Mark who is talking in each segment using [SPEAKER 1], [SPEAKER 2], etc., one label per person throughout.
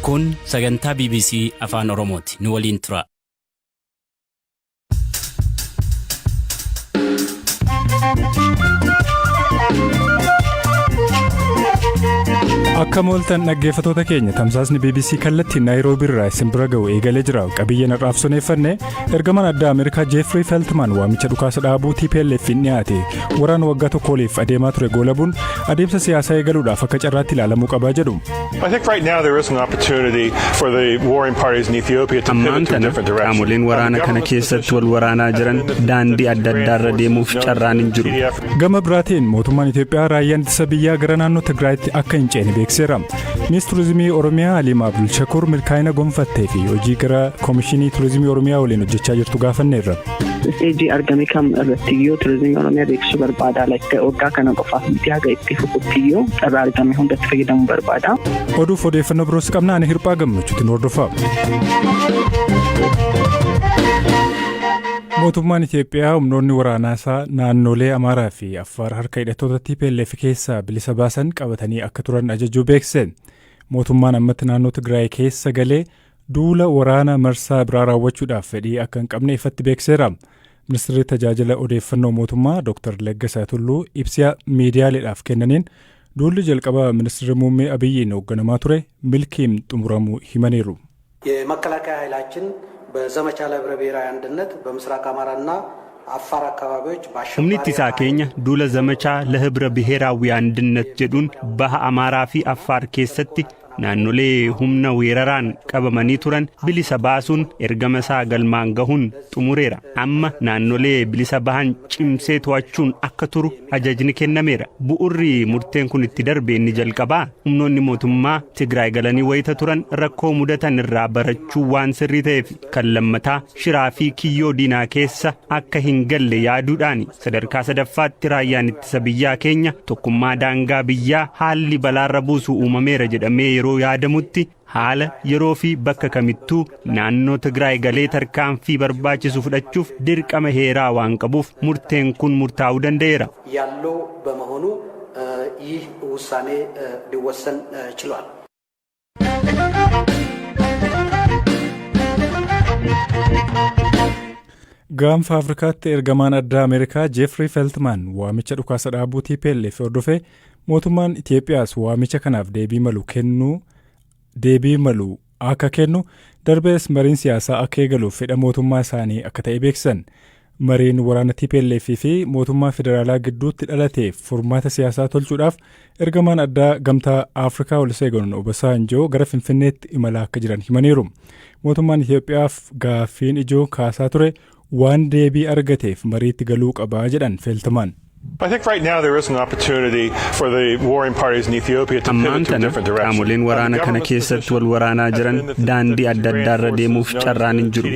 [SPEAKER 1] Kun sagantaa BBC Afaan Oromooti. Nu waliin tura.
[SPEAKER 2] Akka mooltan dhaggeeffatoota keenya tamsaasni BBC kallattiin Naayiroobii irraa isin bira ga'u eegalee jira. Qabiyyeen har'aaf soneeffanne ergamaan addaa Ameerikaa Jeefrii Feltman waamicha dhukaasa dhaabuu TPLF'n dhiyaate waraana waggaa tokkooliif adeemaa ture goolabuun adeemsa siyaasaa eegaluudhaaf akka carraatti ilaalamuu qabaa jedhu.
[SPEAKER 3] Ammaan tana qaamoleen waraana kana keessatti wal waraanaa jiran daandii adda addaarra deemuuf carraan hin jiru.
[SPEAKER 2] Gama biraatiin mootummaan Itoophiyaa raayyaan ittisa biyyaa gara naannoo Tigraayitti akka hin ceene beeksiseera. Ministeerri Turizimii Oromiyaa Aliima Abdul Shakur milkaa'ina gonfattee fi hojii gara Koomishinii Turizimii Oromiyaa waliin hojjechaa jirtu gaafanneerra.
[SPEAKER 4] Isteejii argame kam irrattiyyuu Turizimii Oromiyaa beeksisuu barbaada. Waggaa kana qofaaf miti haga itti fufuttiyyuu carraa argame hundatti fayyadamuu barbaada.
[SPEAKER 2] Oduuf odeeffannoo biroos qabna. Ani Hirphaa Gammachuutiin hordofaa. Mootummaan Itoophiyaa humnoonni waraanaasaa naannolee Amaaraa fi Affaar harka hidhattoota TPLF keessaa bilisa baasan qabatanii akka turan ajajuu beeksise. Mootummaan ammatti naannoo Tigraay keessa galee duula waraana marsaa biraa raawwachuudhaaf fedhii akka hin qabne ifatti beekseera. Ministeerri tajaajila odeeffannoo mootummaa Dr. Leggasaa Tulluu ibsa miidiyaaleedhaaf kennaniin duulli jalqaba Ministeerri Muummee Abiyyiin hoogganamaa ture milkiin xumuramuu himaniiru.
[SPEAKER 5] የመከላከያ ኃይላችን በዘመቻ ለህብረ ብሔራዊ አንድነት በምስራቅ አማራና አፋር አካባቢዎች
[SPEAKER 3] humni ittisaa keenya duula zamachaa ለህብረ ብሔራዊ አንድነት jedhuun baha Amaaraa fi Affaar keessatti naannolee humna weeraraan qabamanii turan bilisa baasuun ergama isaa galmaan gahuun xumureera. Amma naannolee bilisa bahan cimsee to'achuun akka turu ajajni kennameera. Bu'urri murteen kun itti darbe inni jalqabaa humnoonni mootummaa Tigraay galanii wayita turan rakkoo mudatan irraa barachuu waan sirrii ta'eef kan lammataa shiraa fi kiyyoo diinaa keessa akka hin galle yaaduudhaan sadarkaa sadaffaatti raayyaan ittisa biyyaa keenya tokkummaa daangaa biyyaa haalli balaarra buusu uumameera jedhamee yeroo yaadamutti haala yeroo fi bakka kamittuu naannoo Tigraay galee tarkaanfii barbaachisu fudhachuuf dirqama heeraa waan qabuuf murteen kun murtaa'uu danda'eera.
[SPEAKER 5] ያለው በመሆኑ ይህ ውሳኔ ሊወሰን ችሏል.
[SPEAKER 2] Gaanfa Afrikaatti ergamaan addaa Ameerikaa Jeefrii Feltman waamicha dhukaasa dhaabuu TPLF hordofee mootummaan Itoophiyaas waamicha kanaaf deebii malu akka kennu darbees mariin siyaasaa akka eegaluuf fedha mootummaa isaanii akka ta'e beeksisan. Mariin waraana TPLF fi mootummaa federaalaa gidduutti dhalateef furmaata siyaasaa tolchuudhaaf ergamaan addaa gamtaa Afrikaa Oluseegun Obasanjoo gara Finfinneetti imalaa akka jiran himaniiru. Mootummaan Itoophiyaaf gaaffiin ijoo kaasaa ture waan deebii argateef mariitti galuu qabaa jedhan Feltman.
[SPEAKER 3] Ammaan tana qaamoleen waraana kana keessatti wal waraanaa jiran daandii adda addaarra deemuuf carraan hin jiru.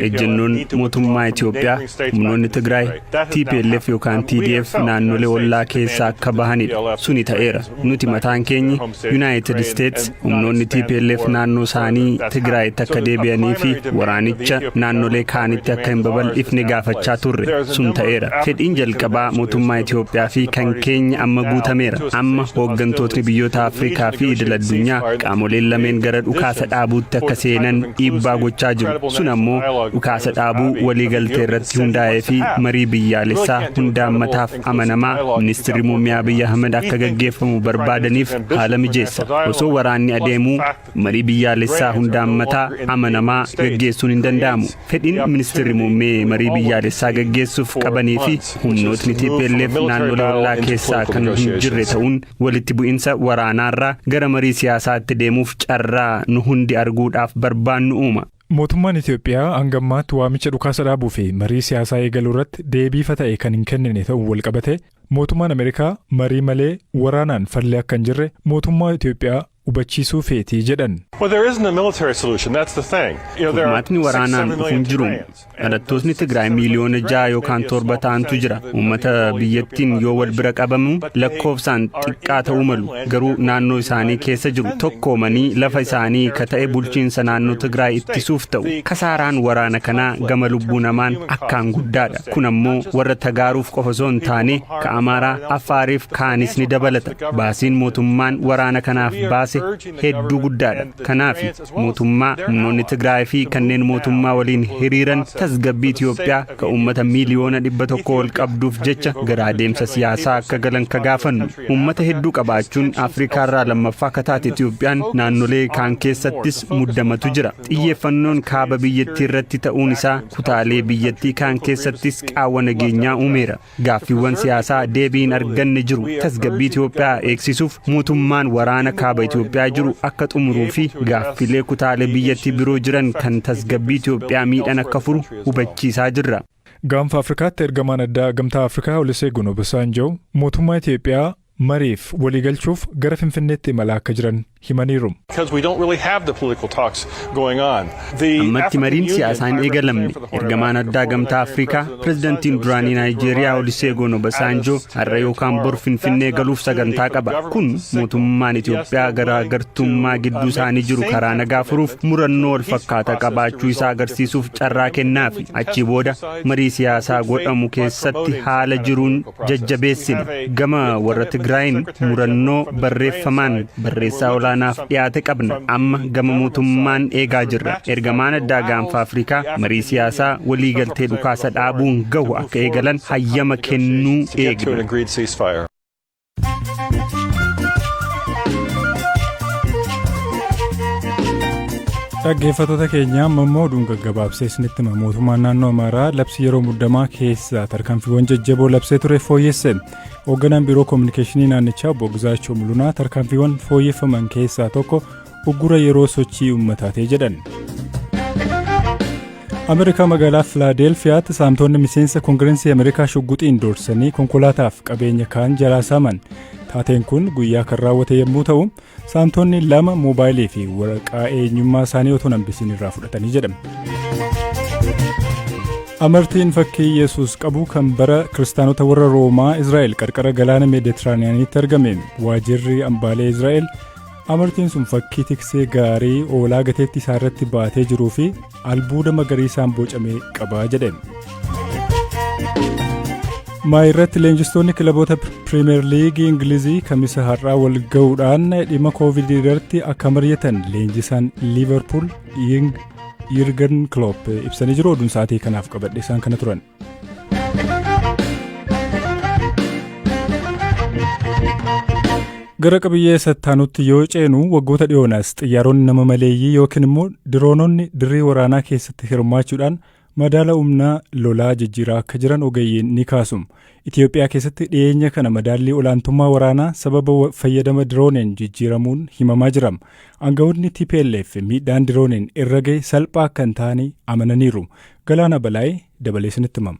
[SPEAKER 3] Ejjennoon mootummaa Itoophiyaa humnoonni Tigraay TPLF yookaan TDF naannolee ollaa keessaa akka bahanidha. Suni ta'eera. Nuti mataan keenyi United States humnoonni TPLF naannoo isaanii Tigraayitti akka deebi'anii fi waraanicha naannolee kaanitti akka hin babal'ifne gaafachaa turre. Sun ta'eera. Fedhiin jalqabaa mootummaa Itoophiyaa fi kan keenya amma guutameera. Amma hooggantootni biyyoota Afrikaa fi idil addunyaa qaamoleen lameen gara dhukaasa dhaabuutti akka seenan dhiibbaa gochaa jiru. Sun ammoo dhukaasa dhaabuu waliigaltee irratti hundaa'ee fi marii biyyaalessaa hundaammataaf amanamaa Ministeerri Muummee Abiyyi Ahmed akka gaggeeffamu barbaadaniif haala mijeessa. Osoo waraanni adeemuu marii biyyaalessaa hundaammataa amanamaa gaggeessuun hin danda'amu. Fedhiin Ministeerri Muummee marii biyyaalessaa gaggeessuuf qabanii fi humnootni TPLF naannolee ollaa keessaa kan hin jirre ta'uun walitti bu'insa waraanaarraa gara marii siyaasaatti deemuuf carraa nu hundi arguudhaaf barbaannu uuma.
[SPEAKER 2] Mootummaan Itoophiyaa hangammaatti waamicha dhukaasa dhaabuu fi marii siyaasaa eegaluu irratti deebii ta'e kan hin kennine ta'uu wal qabate mootummaan Ameerikaa marii malee waraanaan fallee akka hin jirre mootummaa Itoophiyaa hubachiisuu feetii jedhan.
[SPEAKER 3] Furmaatni waraanaan dhufuun jiru. Dhalattoonni Tigraay miliyoona 6 yookaan 7 ta'antu jira. Uummata biyyattiin yoo wal bira qabamu lakkoofsaan xiqqaa ta'uu malu. Garuu naannoo isaanii keessa jiru tokkoomanii lafa isaanii ka ta'e bulchiinsa naannoo Tigraay ittisuuf ta'u. Kasaaraan waraana kanaa gama lubbuu namaan akkaan guddaadha. Kun ammoo warra tagaaruuf qofa osoo hin taane ka Amaaraa, Affaariif kaanis ni dabalata. Baasiin mootummaan waraana kanaaf baase hedduu guddaadha. kanaaf mootummaa humnoonni Tigraay fi kanneen mootummaa waliin hiriiran tasgabbii Itoophiyaa ka uummata miiliyoona 100 ol qabduuf jecha gara adeemsa siyaasaa akka galan ka gaafannu. Uummata hedduu qabaachuun Afriikaarraa lammaffaa ka taate Itoophiyaan naannolee kaan keessattis muddamatu jira. Xiyyeeffannoon kaaba biyyattii irratti ta'uun isaa kutaalee biyyattii kaan keessattis qaawwa nageenyaa uumeera. Gaaffiiwwan siyaasaa deebiin arganne jiru. Tasgabbii Itoophiyaa eegsisuuf mootummaan waraana kaaba Itoophiyaa jiru akka xumuruu fi gaaffilee kutaalee biyyattii biroo jiran kan tasgabbii Itoophiyaa miidhan akka furu hubachiisaa jirra.
[SPEAKER 2] Gaanfa Afrikaatti ergamaan addaa Gamtaa Afrikaa Olusegun Obasanjo mootummaa Itoophiyaa mariif waliigalchuuf gara Finfinneetti imalaa akka jiran himaniiru.
[SPEAKER 3] Ammatti mariin siyaasaa hin eegalamne. Ergamaan addaa Gamtaa Afrikaa Pireezidantiin duraanii Naayijeeriyaa Olusegun Obasanjo har'a yookaan bor Finfinnee galuuf sagantaa qaba. Kun mootummaan Itoophiyaa garaagartummaa gidduu isaanii jiru karaa nagaa furuuf murannoo wal fakkaataa qabaachuu isaa agarsiisuuf carraa kennaafi. Achi booda marii siyaasaa godhamu keessatti haala jiruun jajjabeessine. Gama warra Tigraayin murannoo barreeffamaan barreessaa olaanaaf dhiyaate qabna. Amma gama mootummaan eegaa jirra. Ergamaan addaa gaanfa Afrikaa marii siyaasaa waliigaltee dhukaasa dhaabuun gahu akka eegalan hayyama kennuu eegna.
[SPEAKER 2] Dhaggeeffattoota keenya ammoo oduun gaggabaabsee isinitti hima. Mootummaan naannoo Amaaraa labsii yeroo muddamaa keessa tarkaanfiiwwan jajjaboo labsee ture fooyyesse. Hoogganaan biiroo koominikeeshinii naannichaa obbo Gizaachoo Mulunaa tarkaanfiiwwan fooyyeffaman keessaa tokko uggura yeroo sochii uummataati jedhan. Ameerikaa magaalaa Filaadelfiyaatti saamtonni miseensa Koongireensii Ameerikaa shugguxiin doorsanii konkolaataaf qabeenya kaan jalaa saaman. Taateen kun guyyaa kan raawwate yommuu ta'u, saamtonni 2 moobaayilii fi waraqaa eenyummaa isaanii otoo hambisiin irraa fudhatanii jedhama. Amartiin fakkii Yesuus qabu kan bara kiristaanota warra Roomaa Israa'el qarqara galaana Meeditiraaniyaaniitti argame. Waajjirri hambaalee Israa'el amartiin sun fakkii tiksee gaarii oolaa gateetti isaa irratti baatee jiruu fi albuuda magariisaan bocamee qaba jedhame. Maayirratti leenjistoonni kilaboota Pirimeer Liigii Ingilizii kamisa har'aa wal ga'uudhaan dhimma Koovid irratti akka mari'atan leenjisaan Liiverpuul Yurgen Klopp ibsanii jiru. Oduun sa'aatii kanaaf qabadhe isaan kana turan. Gara qabiyyee sattaanutti yoo ceenu waggoota dhiyoonaas xiyyaaronni nama maleeyyii yookiin immoo diroononni dirree waraanaa keessatti hirmaachuudhaan madaala humnaa lolaa jijjiiraa akka jiran ogeeyyiin ni kaasu. Itoophiyaa keessatti dhiyeenya kana madaalli olaantummaa waraanaa sababa fayyadama dirooneen jijjiiramuun himamaa jira. Aangawoonni TPLF miidhaan dirooneen irra ga'e salphaa akka hin taane amananiiru. Galaana Balaayee dabalee isinitti himama.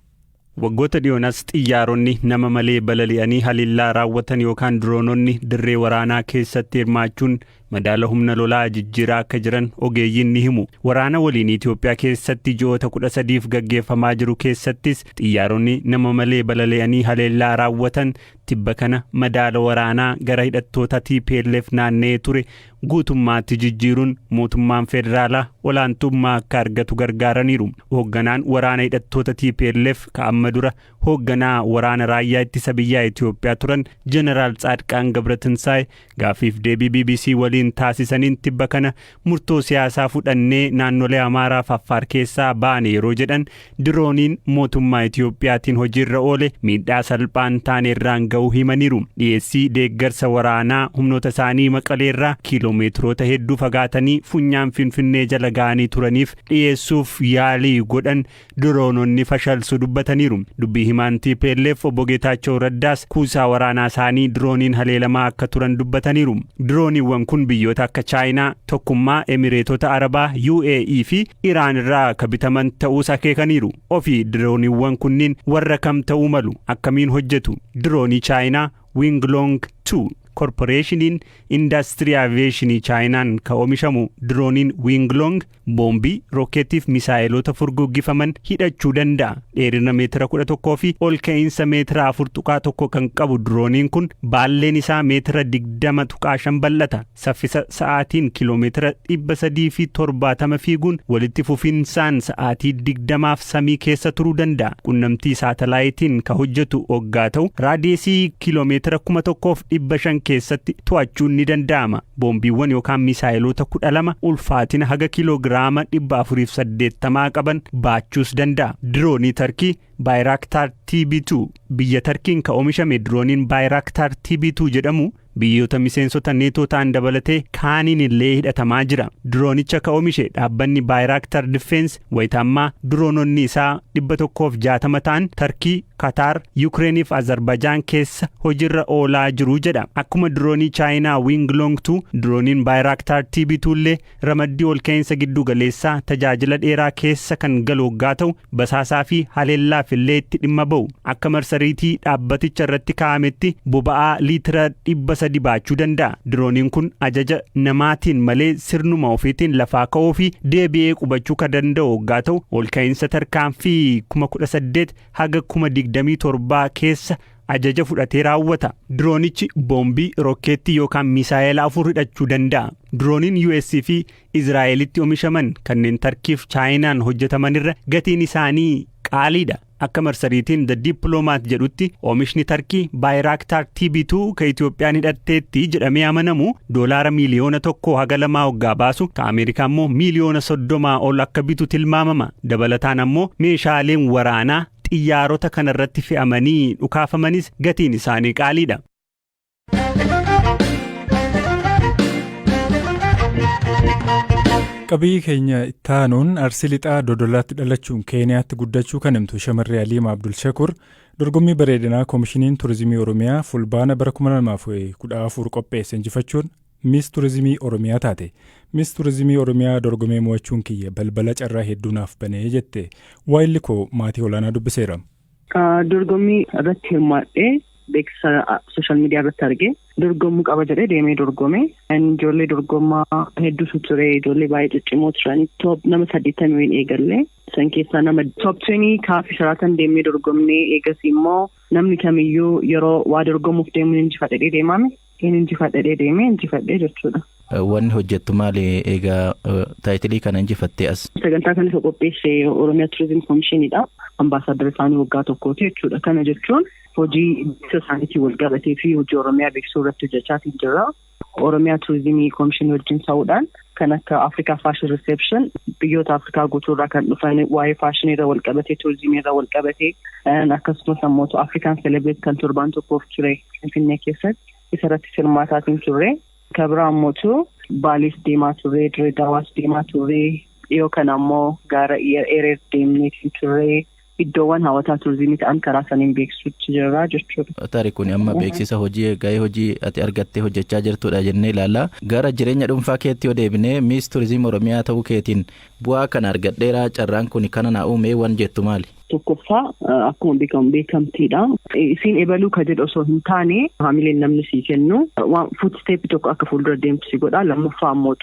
[SPEAKER 3] Waggoota dhiyoonaas xiyyaaronni nama malee balali'anii haliillaa raawwatan yookaan diroononni dirree waraanaa keessatti hirmaachuun madaala humna lolaa jijjiiraa akka jiran ogeeyyiin ni himu. Waraana waliin Itoophiyaa keessatti ji'oota 13f gaggeeffamaa jiru keessattis xiyyaaronni nama malee balali'anii haleellaa raawwatan tibba kana madaala waraanaa gara hidhattoota TPLF naannee ture guutummaatti jijjiiruun mootummaan federaalaa olaantummaa akka argatu gargaaraniiru. Hoogganaan waraana hidhattoota TPLF ka'amma dura hoogganaa waraana raayyaa ittisa biyyaa Itoophiyaa turan Jeneraal Tsaadqaan Gabratinsaay gaafiif deebii BBC waliin taasisaniin tibba kana murtoo siyaasaa fudhannee naannolee Amaaraa fi Affaar keessaa baane yeroo jedhan dirooniin mootummaa Itoophiyaatiin hojiirra oole miidhaa salphaan taane irraan ga'uu himaniiru. Dhiyeessii deeggarsa waraanaa humnoota isaanii Maqaleerraa kiiloomeetiroota hedduu fagaatanii funyaan Finfinnee jala ga'anii turaniif dhiyeessuuf yaalii godhan diroononni fashalsu dubbataniiru. Dubbii himaan TPLF obbo Geetaachoo Raddaas kuusaa waraanaa isaanii dirooniin haleelamaa akka turan dubbataniiru. Dirooniiwwan kun biyyoota akka Chaayinaa, Tokkummaa Emireetota Arabaa, UAE fi Iraan irraa kabitaman ta'uus akeekaniiru. Ofii dirooniiwwan kunniin warra kam ta'uu malu? Akkamiin hojjetu? Diroonii Chaayinaa Winglong 2 Corporation Industry Aviation Chainaan ka oomishamu dirooniin Winglong boombii rookeetiif misaayilota furguggifaman hidhachuu danda'a. Dheerina meetira 11 fi ol ka'iinsa meetira 4.1 kan qabu dirooniin kun baalleen isaa meetira 20.5 bal'ata. Saffisa sa'aatiin kiiloomeetira 370 fiiguun walitti fufinsaan sa'aatii 20f samii keessa turuu danda'a. Qunnamtii saatalaayitiin ka hojjetu oggaa ta'u raadiyeesii kiiloomeetira 1,500 keessatti to'achuun ni danda'ama. Boombiiwwan yookaan misaayilota 12 ulfaatina haga kiiloogiraama 480 qaban baachuus danda'a. Diroonii Tarkii Bayraktar TB2 biyya Tarkiin ka oomishame dirooniin Bayraktar TB2 jedhamu biyyoota miseensota neetoo ta'an dabalatee kaaniin illee hidhatamaa jira. Diroonicha ka oomishe dhaabbanni Bayraktar Defense wayitaammaa diroononni isaa 160 ta'an Tarkii, Qatar, Ukraine fi Azerbaijan keessa hojiirra oolaa jiru jedha. Akkuma diroonii Chaayinaa Winglong 2 dirooniin Bayraktar TB2 illee ramaddii ol ka'iinsa giddu galeessaa tajaajila dheeraa keessa kan galu waggaa ta'u basaasaa fi haleellaaf illee itti dhimma ba'u. Akka marsariitii dhaabbaticha irratti kaa'ametti boba'aa liitira 300 baachuu danda'a. Dirooniin kun ajaja namaatiin malee sirnuma ofiitiin lafaa ka'uu fi deebi'ee qubachuu ka danda'u waggaa ta'u ol ka'iinsa tarkaanfii 18,000 haga 27 keessa ajaja fudhatee raawwata. Diroonichi boombii rokkeettii yookaan misaayila 4 hidhachuu danda'a. Dirooniin US fi Israa'elitti oomishaman kanneen Tarkiif Chaayinaan hojjetaman irra gatiin isaanii qaaliidha. Akka marsariitiin The Diplomat jedhutti oomishni Tarkii Bayraktar TB2 ka Itoophiyaan hidhatteetti jedhamee amanamu $1 miliyoona haga 2 waggaa baasu ka Ameerikaa immoo miliyoona 30 ol akka bitu tilmaamama. Dabalataan ammoo meeshaaleen waraanaa xiyyaarota kanarratti fe'amanii dhukaafamanis gatiin isaanii qaaliidha.
[SPEAKER 2] Qabii keenya ittaanuun Arsii Lixaa Dodolaatti dhalachuun Keeniyaatti guddachuu kan himtu shamarree Aliima Abdul Shakur dorgommii bareedinaa Koomishiniin Turizimii Oromiyaa fulbaana bara 2014 qopheesse injifachuun Miss Turizimii Oromiyaa taate. Miss Turizimii Oromiyaa dorgomee mo'achuun kiyya balbala carraa hedduunaaf banee jette. Waayilli koo maatii olaanaa dubbiseera.
[SPEAKER 4] Dorgommii irratti hirmaadhee beeksisa sooshaal miidiyaa irratti argee dorgommuu qaba jedhee deemee dorgome. Ijoollee dorgommaa hedduutu ture, ijoollee baay'ee ciccimoo turan. Top nama 80 eegalle. San keessaa nama top 20 kaafii sharaatan deemee dorgomnee eegas immoo namni kamiyyuu yeroo waa dorgomuuf deemuun injifadhee deemame. Injifadhee deemee injifadhee jechuudha.
[SPEAKER 6] Wanni hojjettu maali egaa taayitilii kana injifattee as? Sagantaa
[SPEAKER 4] kana qopheesse Oromiyaa Tourism Commissionidha. Ambaasaadara isaanii waggaa tokkooti jechuudha. Kana jechuun hojii beeksisa isaaniitiin wal qabatee fi hojii Oromiyaa beeksisuu irratti hojjechaatiin jira. Oromiyaa Tourism Commission wajjin ta'uudhaan kan akka Africa Fashion Reception biyyoota Afrikaa guutuurraa kan dhufan waa'ee faashinii irra wal qabatee turizimii irra wal qabatee akkasumas ammoo African Celebrate kan torban tokkoof ture Finfinnee keessatti isarratti hirmaataatiin turre. Kabira ammoo Baalis deemaa turre, Dirreedaawaas deemaa turre, dhiyoo kana ammoo gaara Ereer deemneetiin turre. Iddoowwan hawwataa turizimii ta'an karaa saniin beeksisuutti jira jechuudha.
[SPEAKER 6] Taarikuun amma beeksisa hojii gahee hojii ati argattee hojjechaa jirtudha jennee ilaalla. Gara jireenya dhuunfaa keetti yoo deebinee Miss Turizimii Oromiyaa ta'uu keetiin bu'aa kana argadheera carraan kun kana naa uumee waan jettu maali?
[SPEAKER 4] Tokkoffaa akkuma beekamtiidha. Isiin ebaluu ka jedhu osoo hin taane haamileen namni sii kennu waan footstep tokko akka fuuldura deemtu si godha. Lammaffaa ammoo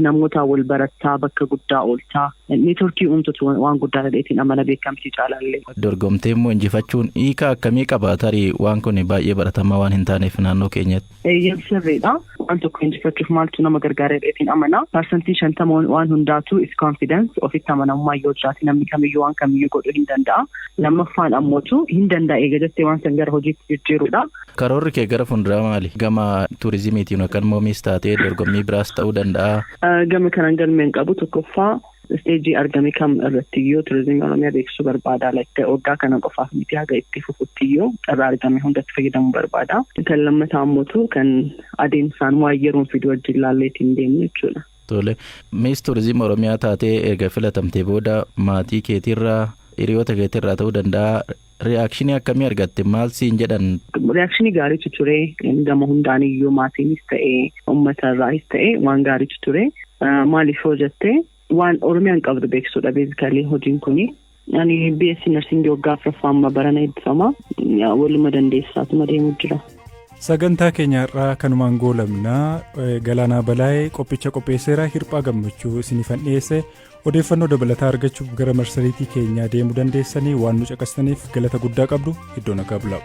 [SPEAKER 4] namoota wal barattaa bakka guddaa ooltaa neetworkii uumtutu waan guddaa ta'eetiin amana beekamtii caalaallee.
[SPEAKER 6] Dorgomtee immoo injifachuun hiika akkamii qaba? Tarii waan kun baay'ee baratamaa waan hin taaneef naannoo keenyatti.
[SPEAKER 4] Sirriidha. Waan tokko injifachuuf maaltu nama gargaara ta'eetiin amana. Parsantii 50 waan hundaatu is confidence ofitti amanamummaa yoo jiraate namni kamiyyuu waan kamiyyuu godhuu hin danda'a. Lammaffaan ammoo hin danda'e jettee waan san gara hojiitti jijjiirudha.
[SPEAKER 6] Karoorri kee gara fuulduraa maali? Gama turizimiitiin yookaan immoo miis taatee dorgommii biraas ta'uu danda'a.
[SPEAKER 4] Gama kanaan galmeen qabu tokkoffaa isteejii argame kam irrattiyyoo turizimii Oromiyaa beeksisuu barbaada. Waggaa kana qofaaf miti haga itti fufuttiyyoo carraa argame hundatti fayyadamuu barbaada. Kan lammataa ammoo kan adeemsaan waan yeroon fiduu wajjin laalleetiin deemnu jechuudha.
[SPEAKER 6] Tole. Miis Turizimii Oromiyaa taatee erga filatamtee booda maatii keetirraa hiriyoota keetirraa ta'uu danda'a. Reakshinii akkamii argatte? Maal siin jedhan?
[SPEAKER 4] Reakshinii gaariitu ture. Gama hundaaniyyuu maatiinis ta'ee uummatarraas ta'ee waan gaariitu ture. Maaliif yoo jette waan Oromiyaan qabdu beeksisuudha beezikalii hojiin kuni. Ani BSc Nursing waggaa afuraffaa barana eebbifama. Waluma dandeessaatuma deemuu jira.
[SPEAKER 2] Sagantaa keenya irraa kanumaan goolabnaa Galaanaa Balaayee qophicha qopheesseera hirphaa gammachuu isiniifan dhiyeesse. Odeeffannoo dabalataa argachuuf gara marsariitii keenyaa deemuu dandeessanii waan nu caqastaniif galata guddaa qabdu. Iddoo nagaa bulaa.